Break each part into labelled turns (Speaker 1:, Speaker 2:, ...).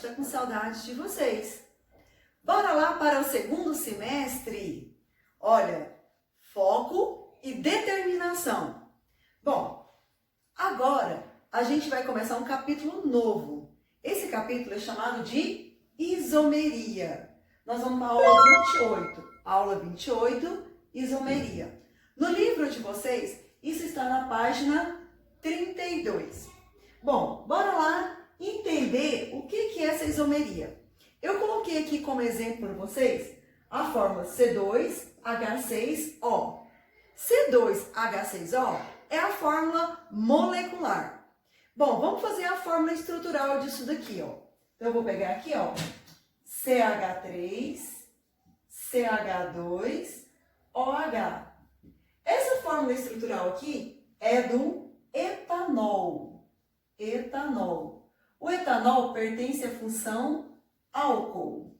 Speaker 1: tá com saudade de vocês. Bora lá para o segundo semestre? Olha, foco e determinação. Bom, agora a gente vai começar um capítulo novo. Esse capítulo é chamado de isomeria. Nós vamos para a aula 28. Aula 28, isomeria. No livro de vocês, isso está na página 32. Bom, bora lá entender o que é essa isomeria. Eu coloquei aqui como exemplo para vocês a fórmula C2H6O. C2H6O é a fórmula molecular. Bom, vamos fazer a fórmula estrutural disso daqui, ó. Então, eu vou pegar aqui, ó, CH3, CH2, OH. Essa fórmula estrutural aqui é do etanol. Etanol. O etanol pertence à função álcool.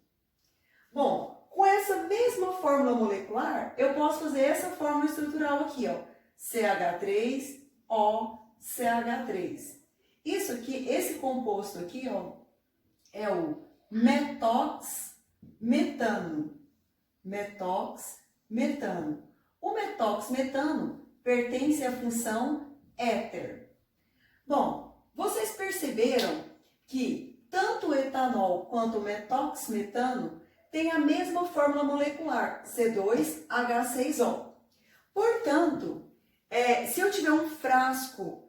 Speaker 1: Bom, com essa mesma fórmula molecular, eu posso fazer essa fórmula estrutural aqui, ó. CH3O, CH3. Isso aqui, esse composto aqui, ó, é o metox-metano. Metox-metano. O metox-metano pertence à função éter. Bom, vocês perceberam que tanto o etanol quanto o metox-metano têm a mesma fórmula molecular, C2H6O. Portanto, se eu tiver um frasco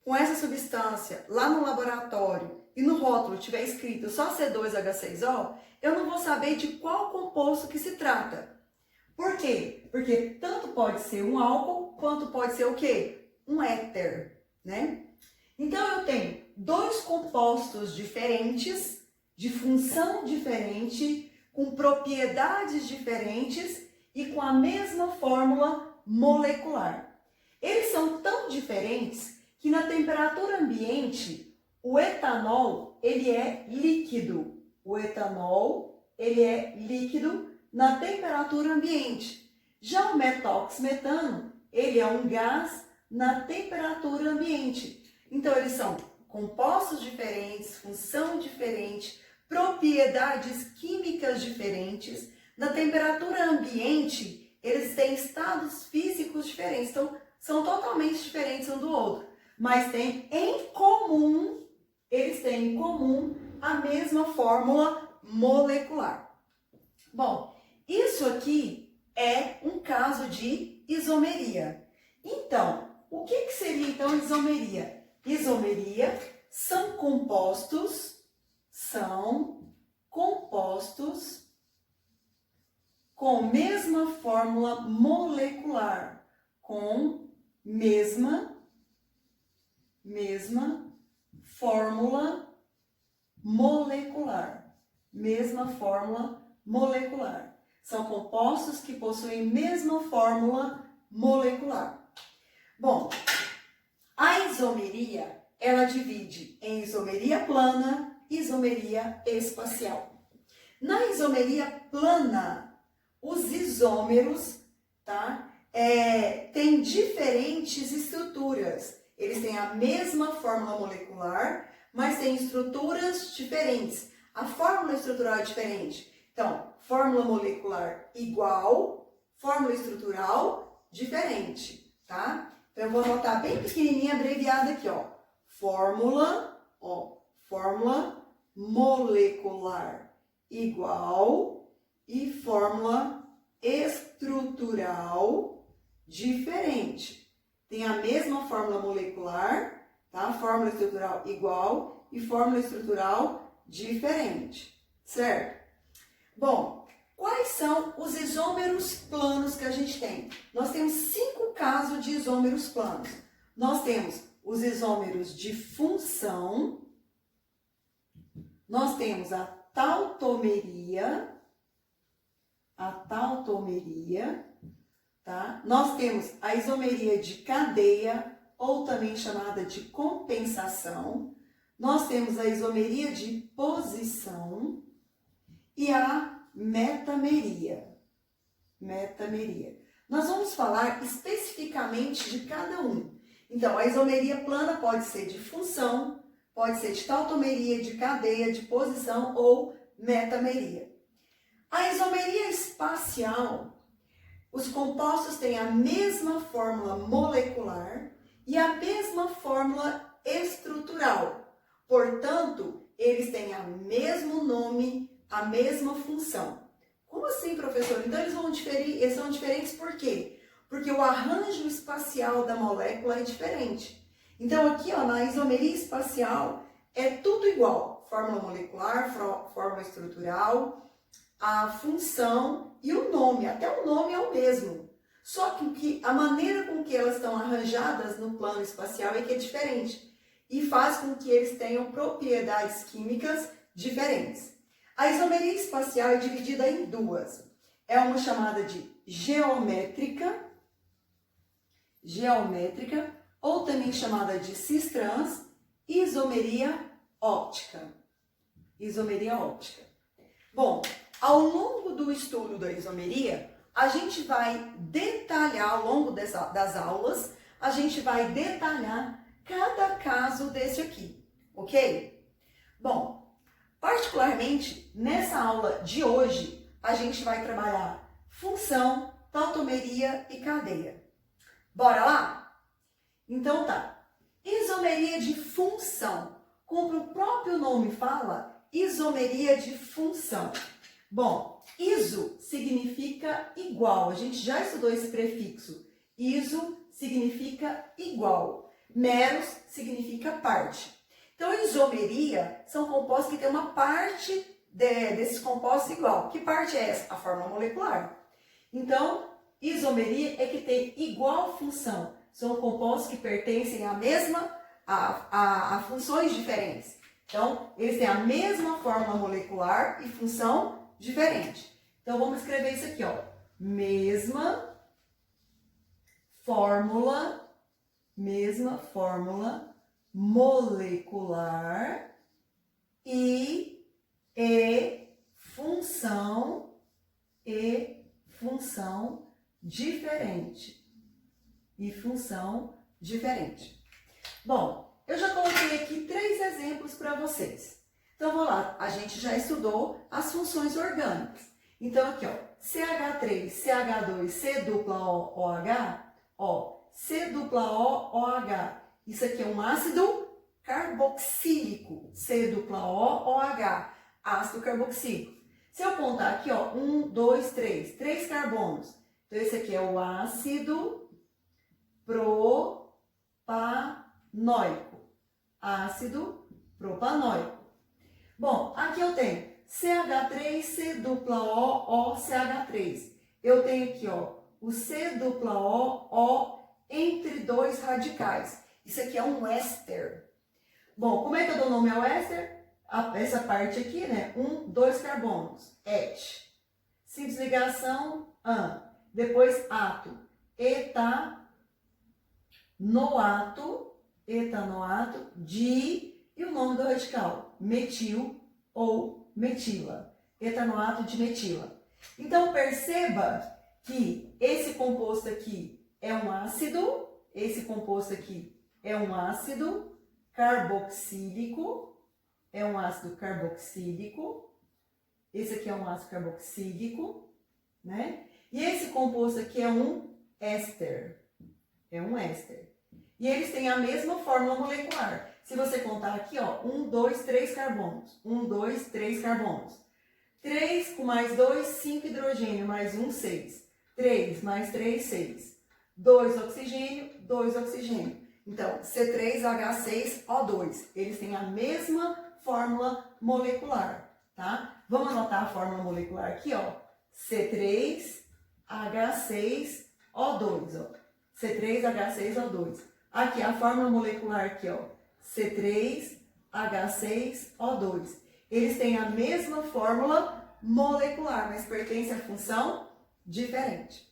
Speaker 1: com essa substância lá no laboratório e no rótulo tiver escrito só C2H6O, eu não vou saber de qual composto que se trata. Por quê? Porque tanto pode ser um álcool, quanto pode ser o quê? Um éter, né? Então, eu tenho dois compostos diferentes, de função diferente, com propriedades diferentes e com a mesma fórmula molecular. Eles são tão diferentes que na temperatura ambiente, o etanol, ele é líquido. O etanol, ele é líquido na temperatura ambiente. Já o metox-metano, ele é um gás na temperatura ambiente. Então, eles são compostos diferentes, função diferente, propriedades químicas diferentes. Na temperatura ambiente, eles têm estados físicos diferentes. Então, são totalmente diferentes um do outro. Mas têm em comum, eles têm em comum a mesma fórmula molecular. Bom, isso aqui é um caso de isomeria. Então, o que seria então isomeria? Isomeria são compostos com mesma fórmula molecular, com mesma fórmula molecular, mesma fórmula molecular. São compostos que possuem mesma fórmula molecular. Bom, a isomeria, ela divide em isomeria plana e isomeria espacial. Na isomeria plana, os isômeros, têm diferentes estruturas. Eles têm a mesma fórmula molecular, mas têm estruturas diferentes. A fórmula estrutural é diferente. Então, fórmula molecular igual, fórmula estrutural diferente, tá? Então, eu vou anotar bem pequenininha, abreviada aqui, ó. Fórmula molecular igual e fórmula estrutural diferente. Tem a mesma fórmula molecular, tá? Fórmula estrutural igual e fórmula estrutural diferente, certo? Bom, quais são os isômeros planos que a gente tem? Nós temos 5 casos de isômeros planos. Nós temos os isômeros de função, nós temos a tautomeria, tá? Nós temos a isomeria de cadeia, ou também chamada de compensação. Nós temos a isomeria de posição e a metameria. Nós vamos falar especificamente de cada um. Então, a isomeria plana pode ser de função, pode ser de tautomeria, de cadeia, de posição ou metameria. A isomeria espacial, os compostos têm a mesma fórmula molecular e a mesma fórmula estrutural. Portanto, eles têm o mesmo nome, a mesma função. Como assim, professor? Então eles são diferentes por quê? Porque o arranjo espacial da molécula é diferente. Então aqui, ó, na isomeria espacial é tudo igual. Fórmula molecular, fórmula estrutural, a função e o nome. Até o nome é o mesmo. Só que a maneira com que elas estão arranjadas no plano espacial é que é diferente. E faz com que eles tenham propriedades químicas diferentes. A isomeria espacial é dividida em duas. É uma chamada de geométrica, ou também chamada de cis-trans, isomeria óptica. Bom, ao longo do estudo da isomeria, a gente vai detalhar, ao longo das aulas, a gente vai detalhar cada caso desse aqui, ok? Bom, particularmente, nessa aula de hoje, a gente vai trabalhar função, tautomeria e cadeia. Bora lá? Então tá. Isomeria de função. Como o próprio nome fala, isomeria de função. Bom, iso significa igual. A gente já estudou esse prefixo. Iso significa igual. Meros significa parte. Então, isomeria são compostos que têm uma parte desses compostos igual. Que parte é essa? A fórmula molecular. Então, isomeria é que tem igual função. São compostos que pertencem à mesma, a funções diferentes. Então, eles têm a mesma fórmula molecular e função diferente. Então, vamos escrever isso aqui, ó. Mesma fórmula molecular e função diferente. Bom, eu já coloquei aqui 3 exemplos para vocês. Então, vou lá. A gente já estudou as funções orgânicas. Então, aqui, ó, CH3, CH2, C-OH, ó, C-OOH. Isso aqui é um ácido carboxílico, C-OOH, ácido carboxílico. Se eu contar aqui, ó, 1, 2, 3, 3 carbonos. Então, esse aqui é o ácido propanoico. Bom, aqui eu tenho CH3, C-OOCH3. Eu tenho aqui, ó, o C-OO entre 2 radicais. Isso aqui é um éster. Bom, como é que eu dou nome ao éster? Essa parte aqui, né? 1, 2 carbonos. Et. Simples ligação, an. Depois, ato. Etanoato, de, e o nome do radical, metil ou metila. Etanoato de metila. Então, perceba que esse composto aqui é um ácido, esse composto aqui é um ácido carboxílico, esse aqui é um ácido carboxílico, né? E esse composto aqui é um éster, E eles têm a mesma fórmula molecular. Se você contar aqui, ó, 1, 2, 3 carbonos. 1, 2, 3 carbonos. 3 com mais 2, 5 hidrogênio, mais 1, 6. 3 mais 3, 6. 2 oxigênio, 2 oxigênio. Então, C3H6O2. Eles têm a mesma fórmula molecular, tá? Vamos anotar a fórmula molecular aqui, ó. C3H6O2, ó. C3H6O2. Aqui, a fórmula molecular aqui, ó. C3H6O2. Eles têm a mesma fórmula molecular, mas pertencem a função diferente.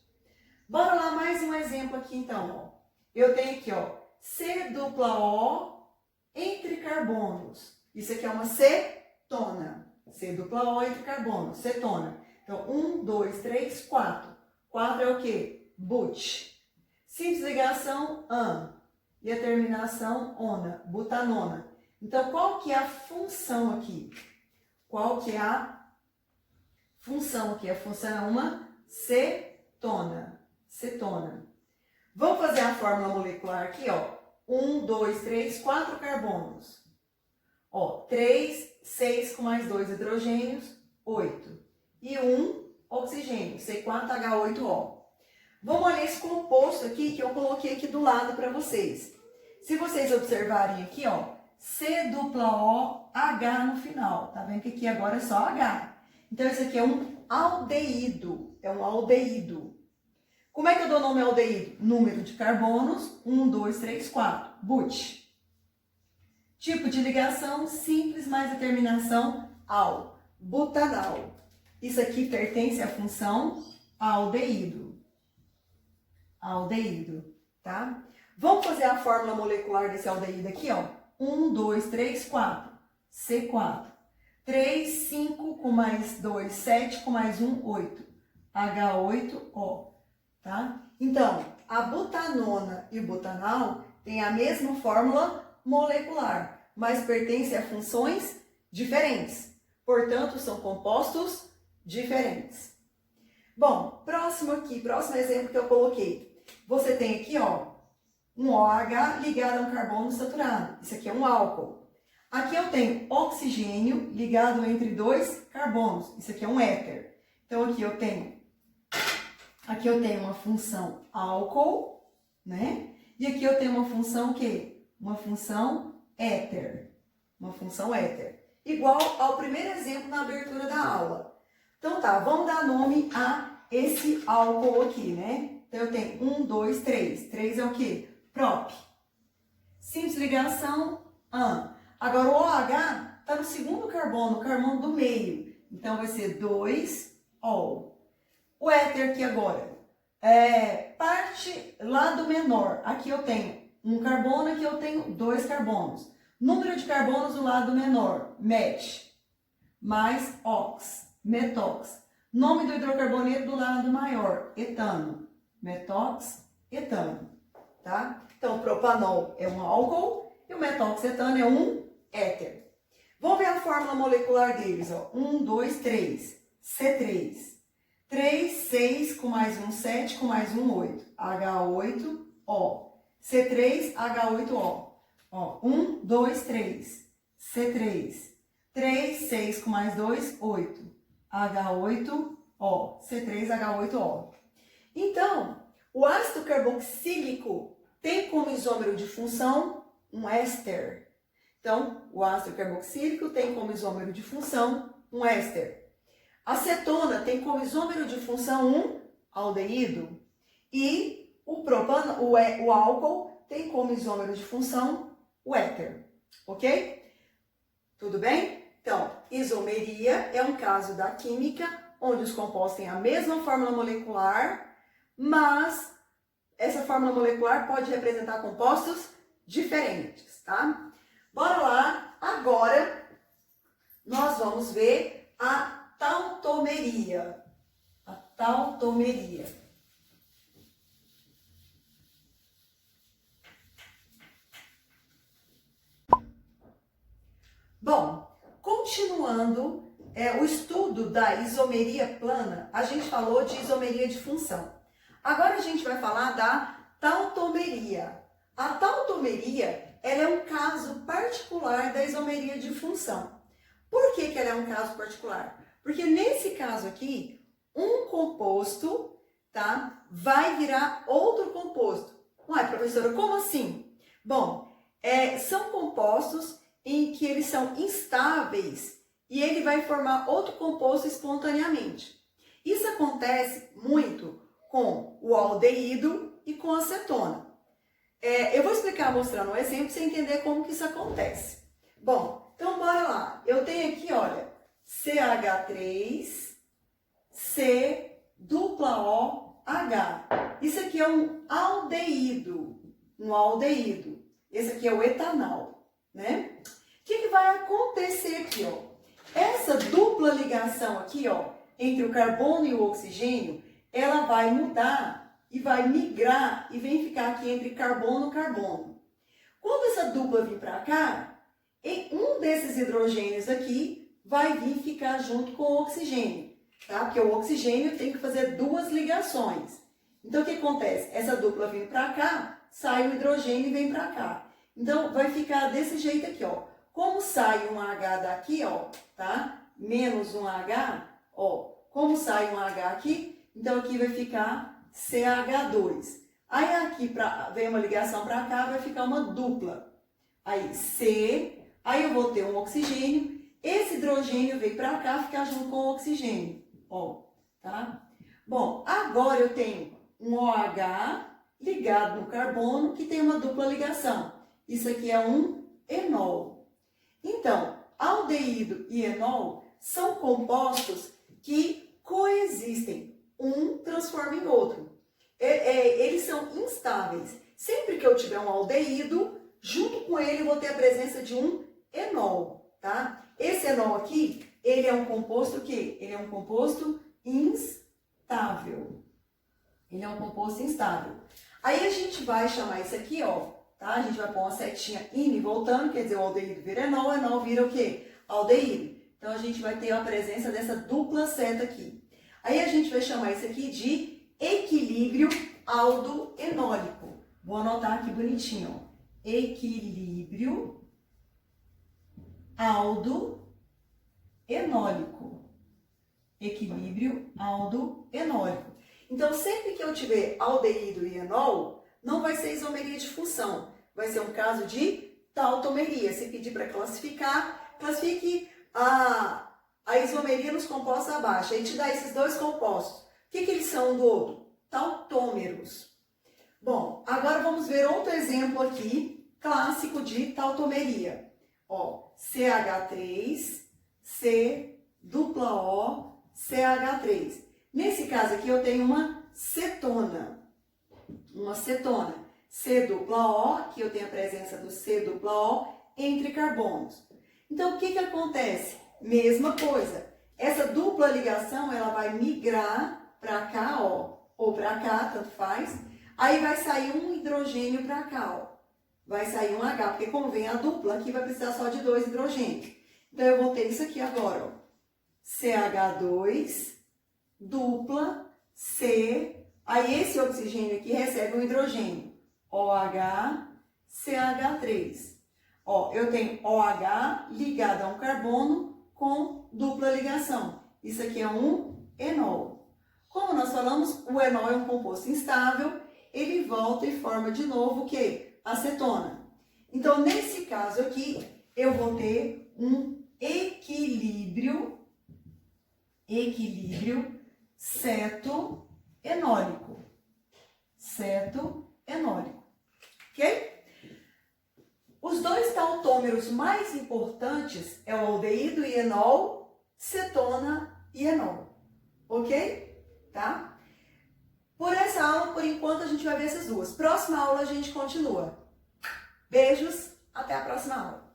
Speaker 1: Bora lá, mais um exemplo aqui, então, ó. Eu tenho aqui, ó, C-O entre carbonos. Isso aqui é uma cetona. C-O entre carbonos, cetona. Então, 1, 2, 3, 4. 4 é o quê? But. Simples ligação, an. E a terminação, ona, butanona. Então, qual que é a função aqui? Qual que é a função aqui? A função é uma cetona. Cetona. Vamos fazer a fórmula molecular aqui, ó. 1, 2, 3, 4 carbonos. Ó, 3, 6 com mais 2 hidrogênios, 8. E 1 oxigênio, C4H8O. Vamos olhar esse composto aqui que eu coloquei aqui do lado para vocês. Se vocês observarem aqui, ó, C-O-H no final. Tá vendo que aqui agora é só H. Então, esse aqui é um aldeído. É um aldeído. Como é que eu dou nome ao aldeído? Número de carbonos, 1, 2, 3, 4. But. Tipo de ligação, simples, mais a terminação al. Butanal. Isso aqui pertence à função aldeído. Aldeído, tá? Vamos fazer a fórmula molecular desse aldeído aqui, ó. 1, 2, 3, 4. C4. 3, 5 com mais 2, 7 com mais 1, 8. H8O, tá? Então, a butanona e o butanal têm a mesma fórmula molecular, mas pertencem a funções diferentes. Portanto, são compostos diferentes. Bom, próximo exemplo que eu coloquei. Você tem aqui, ó, um OH ligado a um carbono saturado. Isso aqui é um álcool. Aqui eu tenho oxigênio ligado entre dois carbonos. Isso aqui é um éter. Então, aqui eu tenho uma função álcool, né? E aqui eu tenho uma função o quê? Uma função éter. Uma função éter. Igual ao primeiro exemplo na abertura da aula. Então tá, vamos dar nome a esse álcool aqui, né? Então eu tenho 1, 2, 3. 3 é o quê? Prop. Simples ligação, an. Agora o OH está no segundo carbono, o carbono do meio. Então vai ser 2-ol. O éter aqui agora. Parte lado menor. Aqui eu tenho um carbono, aqui eu tenho 2 carbonos. Número de carbonos do lado menor, met. Mais ox, metox. Nome do hidrocarboneto do lado maior, etano. Metox, etano. Tá? Então, o propanol é um álcool e o metoxetano é um éter. Vamos ver a fórmula molecular deles. Ó. 1, 2, 3. C3. 3, 6 com mais 1, 7 com mais 1, 8. H8O. C3, H8O. Ó, 1, 2, 3. C3. 3, 6 com mais 2, 8. H8O. C3, H8O. Então, o ácido carboxílico tem como isômero de função um éster. Então, o ácido carboxílico tem como isômero de função um éster. A cetona tem como isômero de função um aldeído. E o álcool tem como isômero de função o éter. Ok? Tudo bem? Então, isomeria é um caso da química onde os compostos têm a mesma fórmula molecular, mas essa fórmula molecular pode representar compostos diferentes, tá? Bora lá, agora nós vamos ver a tautomeria. A tautomeria. Bom, continuando o estudo da isomeria plana, a gente falou de isomeria de função. Agora a gente vai falar da tautomeria. A tautomeria, ela é um caso particular da isomeria de função. Por que ela é um caso particular? Porque nesse caso aqui, um composto, tá, vai virar outro composto. Ué, professora, como assim? Bom, são compostos em que eles são instáveis e ele vai formar outro composto espontaneamente. Isso acontece muito com o aldeído e com a cetona. Eu vou explicar mostrando um exemplo para você entender como que isso acontece. Bom, então bora lá. Eu tenho aqui, olha, CH3, C, dupla OH. Isso aqui é um aldeído, Esse aqui é o etanal, né? O que vai acontecer aqui, ó? Essa dupla ligação aqui, ó, entre o carbono e o oxigênio, ela vai mudar e vai migrar e vem ficar aqui entre carbono e carbono. Quando essa dupla vir para cá, E um desses hidrogênios aqui vai vir ficar junto com o oxigênio, tá? Porque o oxigênio tem que fazer duas ligações. Então, o que acontece? Essa dupla vindo para cá, sai o hidrogênio e vem para cá. Então, vai ficar desse jeito aqui, ó. Como sai um H daqui, ó, tá? Menos um H, ó. Como sai um H aqui, então aqui vai ficar CH2. Aí aqui vem uma ligação para cá, vai ficar uma dupla. Aí C, aí eu vou ter um oxigênio. Esse hidrogênio veio para cá, ficar junto com o oxigênio, ó, tá? Bom, agora eu tenho um OH ligado no carbono que tem uma dupla ligação. Isso aqui é um enol. Então, aldeído e enol são compostos que coexistem, um transforma em outro. Eles são instáveis. Sempre que eu tiver um aldeído, junto com ele eu vou ter a presença de um enol, tá? Esse enol aqui, ele é um composto o quê? Ele é um composto instável. Ele é um composto instável. Aí a gente vai chamar isso aqui, ó, tá? A gente vai pôr uma setinha indo voltando, quer dizer, o aldeído vira enol vira o quê? Aldeído. Então, a gente vai ter a presença dessa dupla seta aqui. Aí, a gente vai chamar isso aqui de equilíbrio aldoenólico. Vou anotar aqui bonitinho, ó. Equilíbrio aldoenólico. Equilíbrio aldoenólico. Então, sempre que eu tiver aldeído e enol, não vai ser isomeria de função. Vai ser um caso de tautomeria. Se pedir para classificar, classifique a isomeria nos compostos abaixo. Aí te dá esses dois compostos. O que eles são um do outro? Tautômeros. Bom, agora vamos ver outro exemplo aqui, clássico de tautomeria. Ó, CH3, C, dupla O, CH3. Nesse caso aqui eu tenho uma cetona. Uma cetona. C dupla O, aqui eu tenho a presença do C dupla O entre carbonos. Então, o que acontece? Mesma coisa. Essa dupla ligação, ela vai migrar para cá, ó, ou para cá, tanto faz. Aí vai sair um hidrogênio para cá, ó. Vai sair um H, porque como vem a dupla, aqui vai precisar só de 2 hidrogênios. Então, eu vou ter isso aqui agora, ó. CH2, dupla, C. Aí, esse oxigênio aqui recebe um hidrogênio. OH, CH3. Ó, eu tenho OH ligado a um carbono com dupla ligação. Isso aqui é um enol. Como nós falamos, o enol é um composto instável, ele volta e forma de novo o quê? Acetona. Então, nesse caso aqui, eu vou ter um equilíbrio cetoenólico. Cetoenólico. Ok? Os dois tautômeros mais importantes é o aldeído e enol, cetona e enol. Ok? Tá? Por essa aula, por enquanto, a gente vai ver essas duas. Próxima aula a gente continua. Beijos, até a próxima aula.